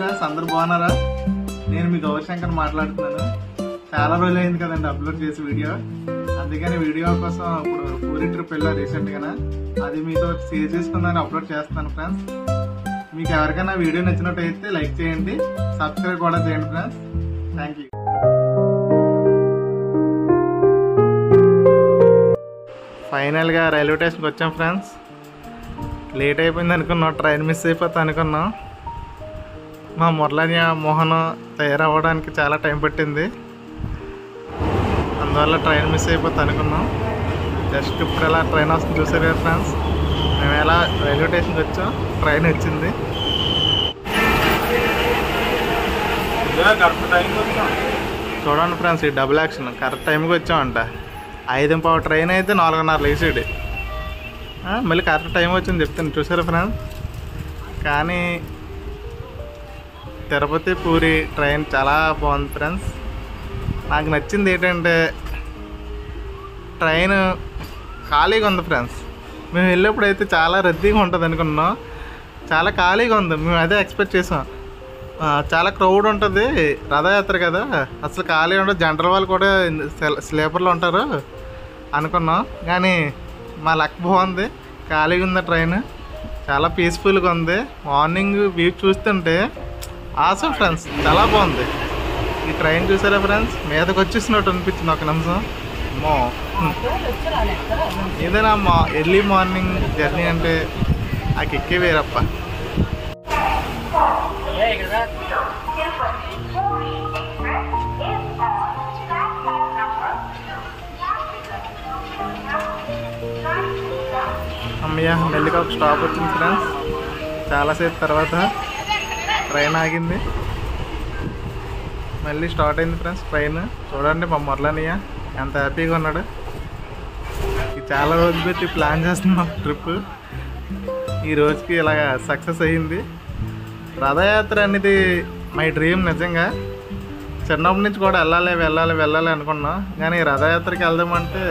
Friends, అందరు బాగున్నారా? నేను మీ గౌరశంకర్ మాట్లాడుతున్నాను. చాలా రోజులు అయింది కదండి అప్లోడ్ చేసి వీడియో. అందుకని వీడియో కోసం ఇప్పుడు పూరి ట్రిప్ వెళ్ళా రీసెంట్ గా. అది మీతో షేర్ చేసుకుందని అప్లోడ్ చేస్తాను ఫ్రెండ్స్. మీకు ఎవరికైనా వీడియో నచ్చినట్టయితే లైక్ చేయండి, సబ్స్క్రైబ్ కూడా చేయండి ఫ్రెండ్స్. Thank you. ఫైనల్ గా రైల్వే స్టేషన్కి వచ్చాం ఫ్రెండ్స్. లేట్ అయిపోయింది అనుకున్నాం, ట్రైన్ మిస్ అయిపోతా అనుకున్నాం. మా మురళన్య మోహన్ తయారవ్వడానికి చాలా టైం పట్టింది, అందువల్ల ట్రైన్ మిస్ అయిపోతా అనుకున్నాం. జస్ట్ ఇప్పుడు ఎలా ట్రైన్ వస్తుంది చూసారు కదా ఫ్రెండ్స్. మేము ఎలా రైల్వే స్టేషన్కి వచ్చాం, ట్రైన్ వచ్చింది. చూడండి ఫ్రెండ్స్, ఈ డబుల్ యాక్షన్ కరెక్ట్ టైంకి వచ్చామంట. 5:15 ట్రైన్ అయితే 4:30 లేచాడు. మళ్ళీ కరెక్ట్ టైం వచ్చింది చెప్తాను చూసారా ఫ్రెండ్స్. కానీ తిరుపతి పూరి ట్రైన్ చాలా బాగుంది ఫ్రెండ్స్. నాకు నచ్చింది ఏంటంటే ట్రైన్ ఖాళీగా ఉంది ఫ్రెండ్స్. మేము వెళ్ళేప్పుడు అయితే చాలా రద్దీగా ఉంటుంది అనుకున్నాం, చాలా ఖాళీగా ఉంది. మేము అదే ఎక్స్పెక్ట్ చేసాం. చాలా క్రౌడ్ ఉంటుంది, రథయాత్ర కదా, అసలు ఖాళీ ఉండదు. జనరల్ వాళ్ళు కూడా స్లీపర్లో ఉంటారు అనుకున్నాం. కానీ మా లక్ బాగుంది, ఖాళీగా ఉంది ట్రైన్, చాలా పీస్ఫుల్గా ఉంది. మార్నింగ్ వ్యూ చూస్తుంటే ఆసమ్ ఫ్రెండ్స్, చాలా బాగుంది. ఈ ట్రైన్ చూసారా ఫ్రెండ్స్, మీదకి వచ్చేసినట్టు అనిపించింది ఒక నిమిషం. ఏదైనా ఎర్లీ మార్నింగ్ జర్నీ అంటే ఆ కిక్కే వేరప్ప. అమ్మయ్య, మెల్లిగా ఒక స్టాప్ వచ్చింది ఫ్రెండ్స్. చాలాసేపు తర్వాత ట్రైన్ ఆగింది, మళ్ళీ స్టార్ట్ అయింది ఫ్రెండ్స్ ట్రైన్. చూడండి మా మురళన్నయ్య ఎంత హ్యాపీగా ఉన్నాడు. ఇది చాలా రోజులు పెట్టి ప్లాన్ చేస్తున్నాం ట్రిప్, ఈ రోజుకి ఇలాగ సక్సెస్ అయ్యింది. రథయాత్ర అనేది మై డ్రీమ్ నిజంగా. చిన్నప్పటి నుంచి కూడా వెళ్ళాలి అనుకున్నాం. కానీ రథయాత్రకి వెళ్దామంటే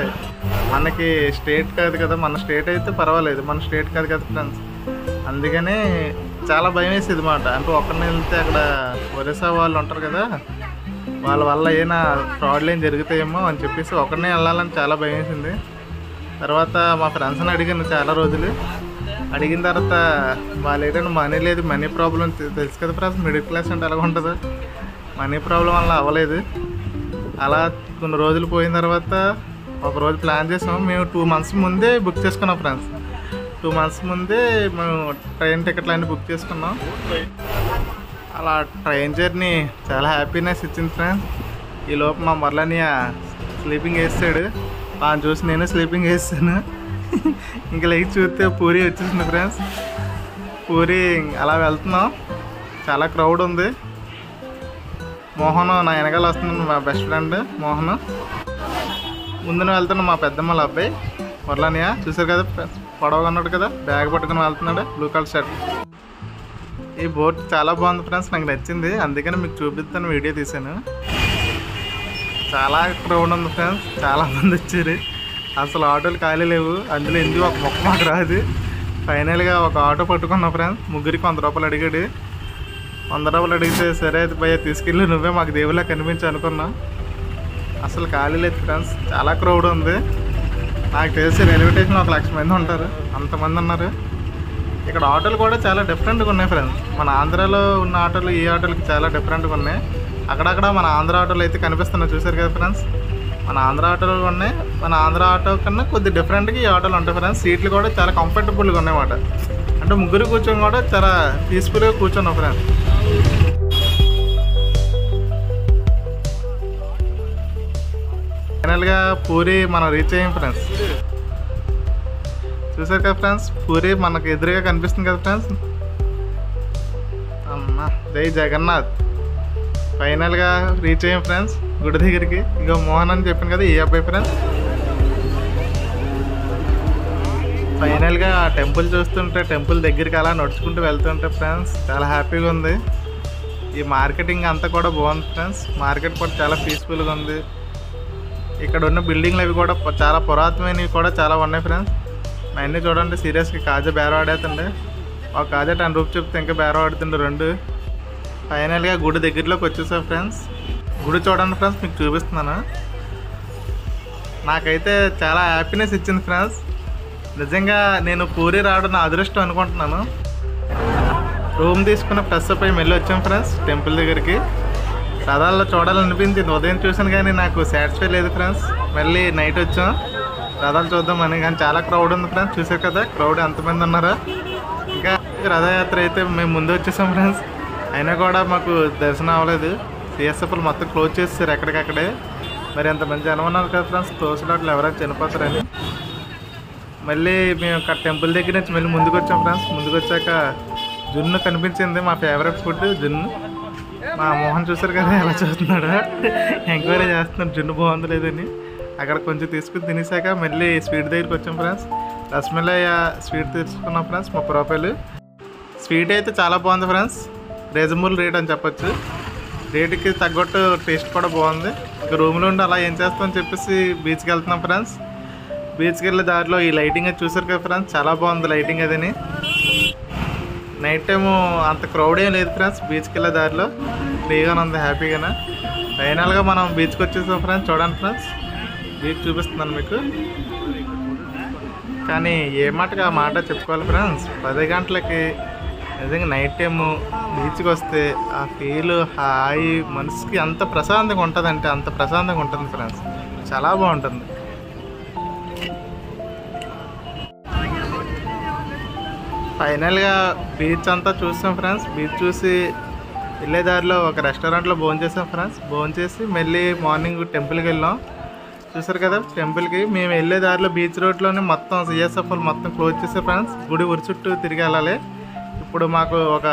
మనకి స్టేట్ కాదు కదా, మన స్టేట్ అయితే పర్వాలేదు, మన స్టేట్ కాదు కదా ఫ్రెండ్స్. అందుకని చాలా భయం వేసేది మాట. అంటే ఒక్కరిని వెళ్తే అక్కడ ఒరిస్సా వాళ్ళు ఉంటారు కదా, వాళ్ళ వల్ల ఏమైనా ఫ్రాడ్లు ఏం జరుగుతాయేమో అని చెప్పేసి ఒక్కరినే వెళ్ళాలని చాలా భయం వేసింది. తర్వాత మా ఫ్రెండ్స్ని అడిగాను చాలా రోజులు. అడిగిన తర్వాత వాళ్ళు ఏంటంటే మనీ లేదు, మనీ ప్రాబ్లం తెలుసు కదా ఫ్రెండ్స్, మిడిల్ క్లాస్ అంటే ఎలా ఉంటుందో. మనీ ప్రాబ్లం వల్ల అవ్వలేదు. అలా కొన్ని రోజులు పోయిన తర్వాత ఒకరోజు ప్లాన్ చేసాం. మేము 2 months ముందే బుక్ చేసుకున్నాం ఫ్రెండ్స్. 2 months ముందే మేము ట్రైన్ టికెట్లు అన్నీ బుక్ చేసుకున్నాం. అలా ట్రైన్ జర్నీ చాలా హ్యాపీనెస్ ఇచ్చింది ఫ్రెండ్స్. ఈలోపు మా మురళన్య స్లీపింగ్ వేసాడు, వాళ్ళని చూసి నేను స్లీపింగ్ వేసాను. ఇంకా లైక్ చూస్తే పూరి వచ్చేసింది ఫ్రెండ్స్. పూరి అలా వెళ్తున్నాం, చాలా క్రౌడ్ ఉంది. మోహన్ నా వెనకాల వస్తున్నాను, మా బెస్ట్ ఫ్రెండ్ మోహన్. ముందున వెళ్తున్నా మా పెద్దమ్మల అబ్బాయి మురళన్య. చూసారు కదా పొడవగా ఉన్నాడు కదా, బ్యాగ్ పట్టుకుని వెళ్తున్నాడు, బ్లూ కలర్ షర్ట్. ఈ బోట్ చాలా బాగుంది ఫ్రెండ్స్, నాకు నచ్చింది, అందుకని మీకు చూపిస్తాను, వీడియో తీశాను. చాలా క్రౌడ్ ఉంది ఫ్రెండ్స్, చాలామంది వచ్చారు. అసలు ఆటోలు ఖాళీ లేవు, అందులో ఎందుకు ఒక మొక్క మాకు రాదు. ఫైనల్గా ఒక ఆటో పట్టుకున్నాం ఫ్రెండ్స్. ముగ్గురికి 100 రూపాయలు అడిగాడు. 100 రూపాయలు అడిగితే సరే అది భయ్య తీసుకెళ్ళి, నువ్వే మాకు దేవుళ్ళ కనిపించి అనుకున్నా. అసలు ఖాళీ లేదు ఫ్రెండ్స్, చాలా క్రౌడ్ ఉంది. నాకు తెలిసి రైల్వే స్టేషన్లో 1,00,000 మంది ఉంటారు, అంతమంది ఉన్నారు. ఇక్కడ ఆటోలు కూడా చాలా డిఫరెంట్గా ఉన్నాయి ఫ్రెండ్స్. మన ఆంధ్రాలో ఉన్న ఆటోలు ఈ ఆటోలకి చాలా డిఫరెంట్గా ఉన్నాయి. అక్కడక్కడ మన ఆంధ్ర ఆటోలు అయితే కనిపిస్తున్నాయి, చూసారు కదా ఫ్రెండ్స్. మన ఆంధ్ర ఆటోలు ఉన్నాయి, మన ఆంధ్ర ఆటో కన్నా కొద్ది డిఫరెంట్గా ఈ ఆటోలు ఉంటాయి ఫ్రెండ్స్. సీట్లు కూడా చాలా కంఫర్టబుల్గా ఉన్నాయన్నమాట. అంటే ముగ్గురు కూర్చొని కూడా చాలా పీస్ఫుల్గా కూర్చున్నాం ఫ్రెండ్స్. ఫైనల్గా పూరి మనం రీచ్ అయ్యాం ఫ్రెండ్స్. చూసారు కదా ఫ్రెండ్స్, పూరి మనకు ఎదురుగా కనిపిస్తుంది కదా ఫ్రెండ్స్. అమ్మా జై జగన్నాథ్. ఫైనల్గా రీచ్ అయ్యాం ఫ్రెండ్స్ గుడి దగ్గరికి. ఇక మోహన్ అని చెప్పాను కదా, ఈ అబ్బాయి ఫ్రెండ్స్. ఫైనల్గా ఆ టెంపుల్ చూస్తుంటే, టెంపుల్ దగ్గరికి అలా నడుచుకుంటూ వెళ్తుంటే ఫ్రెండ్స్ చాలా హ్యాపీగా ఉంది. ఈ మార్కెటింగ్ అంతా కూడా బాగుంది ఫ్రెండ్స్. మార్కెట్ కూడా చాలా పీస్ఫుల్గా ఉంది. ఇక్కడ ఉన్న బిల్డింగ్లు అవి కూడా చాలా పురాతనమైనవి కూడా చాలా ఉన్నాయి ఫ్రెండ్స్. అవన్నీ చూడండి, సీరియస్గా కాజా బేరం ఆడేస్తుండే. ఒక కాజా 10 రూపీస్ చెప్తే ఇంకా బేరం ఆడుతుండే 2. ఫైనల్గా గుడి దగ్గరలోకి వచ్చేసాం ఫ్రెండ్స్. గుడి చూడండి ఫ్రెండ్స్, మీకు చూపిస్తున్నాను. నాకైతే చాలా హ్యాపీనెస్ ఇచ్చింది ఫ్రెండ్స్. నిజంగా నేను పూరి రావడం నా అదృష్టం అనుకుంటున్నాను. రూమ్ తీసుకున్న ఫ్రెష్ అప్ అయ్యి మళ్ళీ వచ్చాం ఫ్రెండ్స్ టెంపుల్ దగ్గరికి. రథాల్లో చూడాలనిపించింది, ఉదయం చూసాను కానీ నాకు సాటిస్ఫై లేదు ఫ్రెండ్స్. మళ్ళీ నైట్ వచ్చాం రథాలు చూద్దామని, కానీ చాలా క్రౌడ్ ఉంది ఫ్రెండ్స్. చూసారు కదా క్రౌడ్ ఎంతమంది ఉన్నారో. ఇంకా రథయాత్ర అయితే మేము ముందు వచ్చేసాం ఫ్రెండ్స్. అయినా కూడా మాకు దర్శనం అవ్వలేదు. సిఎస్ఎఫ్లు మొత్తం క్లోజ్ చేస్తారు ఎక్కడికక్కడే. మరి ఎంతమంది జనం ఉన్నారు కదా ఫ్రెండ్స్, క్లోజ్ అట్లా ఎవరైనా చనిపోతారని. మళ్ళీ మేము అక్కడ టెంపుల్ దగ్గర నుంచి మళ్ళీ ముందుకు వచ్చాం ఫ్రెండ్స్. ముందుకు వచ్చాక జున్ను కనిపించింది, మా ఫేవరెట్ ఫుడ్ జున్ను. మా మోహన్ చూసారు కదా ఎలా చూస్తున్నాడు, ఎంక్వైరీ చేస్తున్నాడు జున్ను బాగుంది లేదని. అక్కడ కొంచెం తీసుకుని తినేసాక మళ్ళీ స్వీట్ దగ్గరికి వచ్చాం ఫ్రెండ్స్. రసమలై స్వీట్ తీసుకున్నాం ఫ్రెండ్స్, 30 రూపాయలు. స్వీట్ అయితే చాలా బాగుంది ఫ్రెండ్స్, రీజనబుల్ రేట్ అని చెప్పొచ్చు. రేటుకి తగ్గట్టు టేస్ట్ కూడా బాగుంది. ఇక రూమ్లో ఉండి అలా ఏం చేస్తామని చెప్పేసి బీచ్కి వెళ్తున్నాం ఫ్రెండ్స్. బీచ్కి వెళ్ళే దారిలో ఈ లైటింగ్ అది చూసారు కదా ఫ్రెండ్స్, చాలా బాగుంది లైటింగ్ అదని. నైట్ టైము అంత క్రౌడ్ ఏం లేదు ఫ్రెండ్స్. బీచ్కి వెళ్ళే దారిలో ఫ్రీగానే ఉంది, హ్యాపీగానే. ఫైనల్గా మనం బీచ్కి వచ్చేసాం ఫ్రెండ్స్. చూడండి ఫ్రెండ్స్, బీచ్ చూపిస్తున్నాను మీకు. కానీ ఏ మాటగా ఆ మాట చెప్పుకోవాలి ఫ్రెండ్స్, 10 గంటలకి నిజంగా నైట్ టైము బీచ్కి వస్తే ఆ ఫీల్ హాయి మనసుకి అంత ప్రశాంతంగా ఉంటుంది, అంటే అంత ప్రశాంతంగా ఉంటుంది ఫ్రెండ్స్. చాలా బాగుంటుంది. ఫైనల్గా బీచ్ అంతా చూసాం ఫ్రెండ్స్. బీచ్ చూసి వెళ్ళే దారిలో ఒక రెస్టారెంట్లో భోజనం చేసాం ఫ్రెండ్స్. భోజనం చేసి మళ్ళీ మార్నింగ్ టెంపుల్కి వెళ్ళాం. చూసారు కదా టెంపుల్కి. మేము వెళ్ళే దారిలో బీచ్ రోడ్లోనే మొత్తం సిఎస్ఎఫ్లు మొత్తం క్లోజ్ చేసే ఫ్రెండ్స్. గుడి ఉరి చుట్టూ తిరిగి వెళ్ళాలి. ఇప్పుడు మాకు ఒక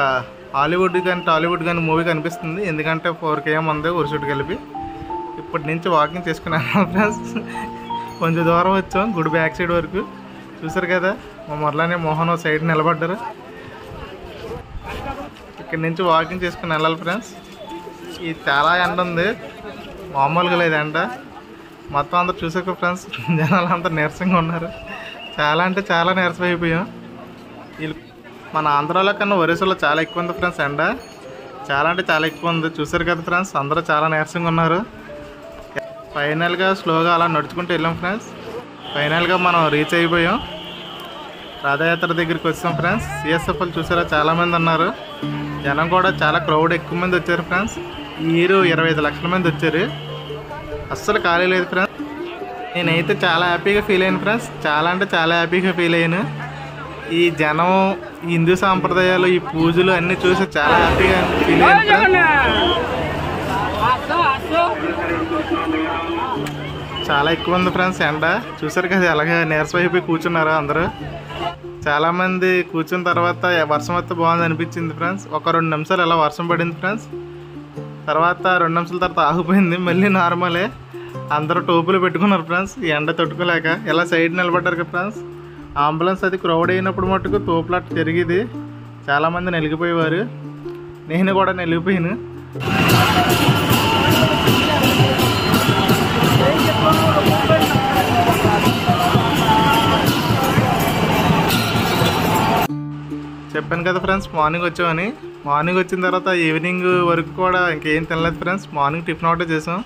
హాలీవుడ్ కానీ టాలీవుడ్ కానీ మూవీ కనిపిస్తుంది, ఎందుకంటే 4 km ఉంది ఉరి చుట్టూ కలిపి. ఇప్పటి నుంచి వాకింగ్ చేసుకుని వెళ్ళాం ఫ్రెండ్స్. కొంచెం దూరం వచ్చాం గుడి బ్యాక్ సైడ్ వరకు. చూసారు కదా మా మొదలనే మోహన్ సైడ్ నిలబడ్డారు. ఇక్కడి నుంచి వాకింగ్ చేసుకుని వెళ్ళాలి ఫ్రెండ్స్. ఇది చాలా ఎండ ఉంది, మామూలుగా లేదు ఎండ. మొత్తం అందరూ చూసాక ఫ్రెండ్స్ జనాలు అంతా నీరసంగా ఉన్నారు. చాలా అంటే చాలా నీరసం అయిపోయాం. వీళ్ళు మన ఆంధ్రాలో కన్నా ఒరిస్సాలో చాలా ఎక్కువ ఉంది ఫ్రెండ్స్ ఎండ. చాలా అంటే చాలా ఎక్కువ ఉంది. చూసారు కదా ఫ్రెండ్స్, అందరూ చాలా నీరసంగా ఉన్నారు. ఫైనల్గా స్లోగా అలా నడుచుకుంటూ వెళ్ళాం ఫ్రెండ్స్. ఫైనల్గా మనం రీచ్ అయిపోయాం. రథయాత్ర దగ్గరికి వచ్చాం ఫ్రెండ్స్. సిఎస్ఎఫ్లు చూసారా చాలామంది ఉన్నారు. జనం కూడా చాలా క్రౌడ్ ఎక్కువ మంది వచ్చారు ఫ్రెండ్స్. ఈ ఇయర్ 25 లక్షల మంది వచ్చారు. అస్సలు ఖాళీ లేదు ఫ్రెండ్స్. నేనైతే చాలా హ్యాపీగా ఫీల్ అయ్యాను ఫ్రెండ్స్. చాలా అంటే చాలా హ్యాపీగా ఫీల్ అయ్యాను. ఈ జనం, ఈ హిందూ సాంప్రదాయాలు, ఈ పూజలు అన్నీ చూసి చాలా హ్యాపీగా ఫీల్ అయ్యాను ఫ్రెండ్స్. చాలా ఎక్కువ ఉంది ఫ్రెండ్స్ ఎండ. చూసారు కదా అలాగే నీరసం అయిపోయి కూర్చున్నారు అందరూ. చాలామంది కూర్చున్న తర్వాత వర్షం వస్తే బాగుంది అనిపించింది ఫ్రెండ్స్. ఒక 2 నిమిషాలు అలా వర్షం పడింది ఫ్రెండ్స్. తర్వాత 2 నిమిషాల తర్వాత ఆగిపోయింది, మళ్ళీ నార్మలే. అందరూ టోపులు పెట్టుకున్నారు ఫ్రెండ్స్ ఈ ఎండ తట్టుకోలేక. ఇలా సైడ్ నిలబడ్డారు కదా ఫ్రెండ్స్. అంబులెన్స్ అది క్రౌడ్ అయినప్పుడు మట్టుకు తోపులాట జరిగేది, చాలామంది నలిగిపోయేవారు. నేను కూడా నలిగిపోయాను. చెప్పాను కదా ఫ్రెండ్స్ మార్నింగ్ వచ్చామని. మార్నింగ్ వచ్చిన తర్వాత ఈవినింగ్ వరకు కూడా ఇంకేం తినలేదు ఫ్రెండ్స్. మార్నింగ్ టిఫిన్ ఒకటే చేసాం.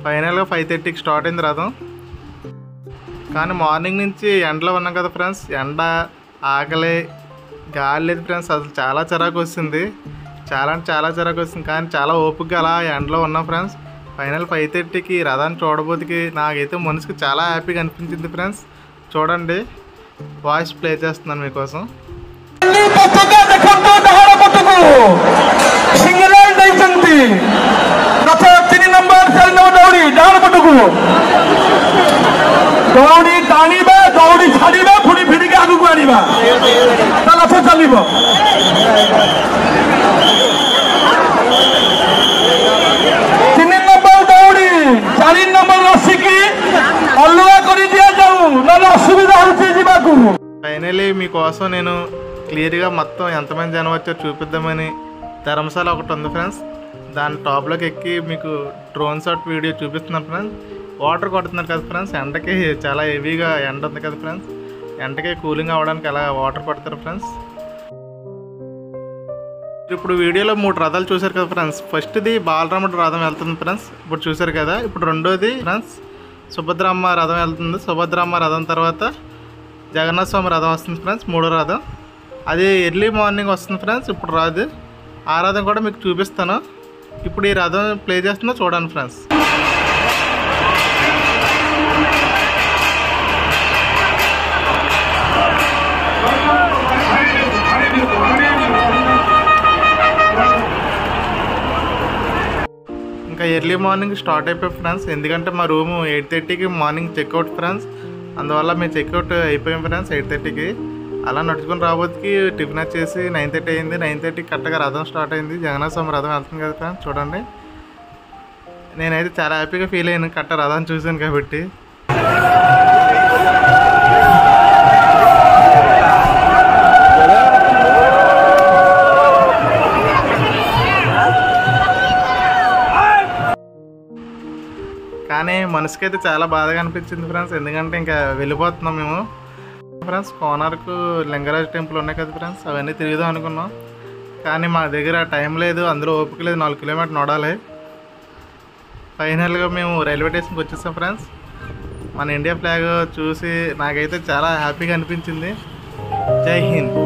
ఫైనల్గా 5:30కి స్టార్ట్ అయింది రథం. కానీ మార్నింగ్ నుంచి ఎండలో ఉన్నాం కదా ఫ్రెండ్స్. ఎండ, ఆకలి, గాలి లేదు ఫ్రెండ్స్. అసలు చాలా చిరాకు వస్తుంది, చాలా అంటే చాలా చిరాకు వస్తుంది. కానీ చాలా ఓపికగా అలా ఎండలో ఉన్నాం ఫ్రెండ్స్. ఫైనల్ 5:30కి రథాన్ని చూడబోతుకి నాకైతే మనసుకు చాలా హ్యాపీగా అనిపించింది ఫ్రెండ్స్. చూడండి, వాయిస్ ప్లే చేస్తున్నాను మీకోసం. ଦୌଡ଼ି ଟାଣିବା, ଦୌଡ଼ି ଛାଡ଼ିବା, ପୁଣି ଭିଡ଼ିକି ଆଗକୁ ଆଣିବା, ତା ରଥ ଚାଲିବ। 3 ନମ୍ବର ଦୌଡ଼ି, 4 ନମ୍ବର ରସିକି ଅଲଗା କରି ଦିଆଯାଉ, ନହେଲେ ଅସୁବିଧା ହେଉଛି ଯିବାକୁ। ఫైనలీ మీకోసం నేను క్లియర్గా మొత్తం ఎంతమంది జనం వచ్చారో చూపిద్దామని ధర్మశాల ఒకటి ఉంది ఫ్రెండ్స్. దాని టాప్లోకి ఎక్కి మీకు డ్రోన్ షాట్ వీడియో చూపిస్తున్నాను ఫ్రెండ్స్. వాటర్ కొడుతున్నారు కదా ఫ్రెండ్స్. ఎండకి చాలా హెవీగా ఎండ ఉంది కదా ఫ్రెండ్స్. ఎండకి కూలింగ్ అవ్వడానికి అలా వాటర్ కొడతారు ఫ్రెండ్స్. ఇప్పుడు వీడియోలో 3 రథాలు చూశారు కదా ఫ్రెండ్స్. ఫస్ట్ది బాలరాముడు రథం వెళ్తుంది ఫ్రెండ్స్, ఇప్పుడు చూశారు కదా. ఇప్పుడు రెండోది ఫ్రెండ్స్ సుభద్రమ్మ రథం వెళ్తుంది. సుభద్రమ్మ రథం తర్వాత జగన్నాథ స్వామి రథం వస్తుంది ఫ్రెండ్స్, 3వ రథం. అది ఎర్లీ మార్నింగ్ వస్తుంది ఫ్రెండ్స్, ఇప్పుడు రాదు. ఆ రథం కూడా మీకు చూపిస్తాను. ఇప్పుడు ఈ రథం ప్లే చేస్తున్నా చూడండి ఫ్రెండ్స్. ఇంకా ఎర్లీ మార్నింగ్ స్టార్ట్ అయిపోయి ఫ్రెండ్స్, ఎందుకంటే మా రూము 8:30కి మార్నింగ్ చెక్అవుట్ ఫ్రెండ్స్. అందువల్ల మేము చెక్అవుట్ అయిపోయాం ఫ్రెండ్స్ 8:30కి. అలా నడుచుకుని రాబోతుకి టిఫిన్ వచ్చేసి 9:30 అయింది. 9:30కి కరెక్ట్గా రథం స్టార్ట్ అయింది. జగన్నాథ స్వామి రథం వెళ్తుంది కదా ఫ్రెండ్స్, చూడండి. నేనైతే చాలా హ్యాపీగా ఫీల్ అయ్యాను కరెక్ట్ రథాన్ని చూశాను కాబట్టి. కానీ మనసుకైతే చాలా బాధగా అనిపించింది ఫ్రెండ్స్, ఎందుకంటే ఇంకా వెళ్ళిపోతున్నాం మేము ఫ్రెండ్స్. కోనార్కు లింగరాజ్ టెంపుల్ ఉన్నాయి కదా ఫ్రెండ్స్, అవన్నీ తిరుగుదాం అనుకున్నాం. కానీ మా దగ్గర టైం లేదు, అందులో ఓపిక లేదు. 4 కిలోమీటర్లు నడాలి. ఫైనల్గా మేము రైల్వే స్టేషన్కి వచ్చేసాం ఫ్రెండ్స్. మన ఇండియా ఫ్లాగ్ చూసి నాకైతే చాలా హ్యాపీగా అనిపించింది. జై హింద్.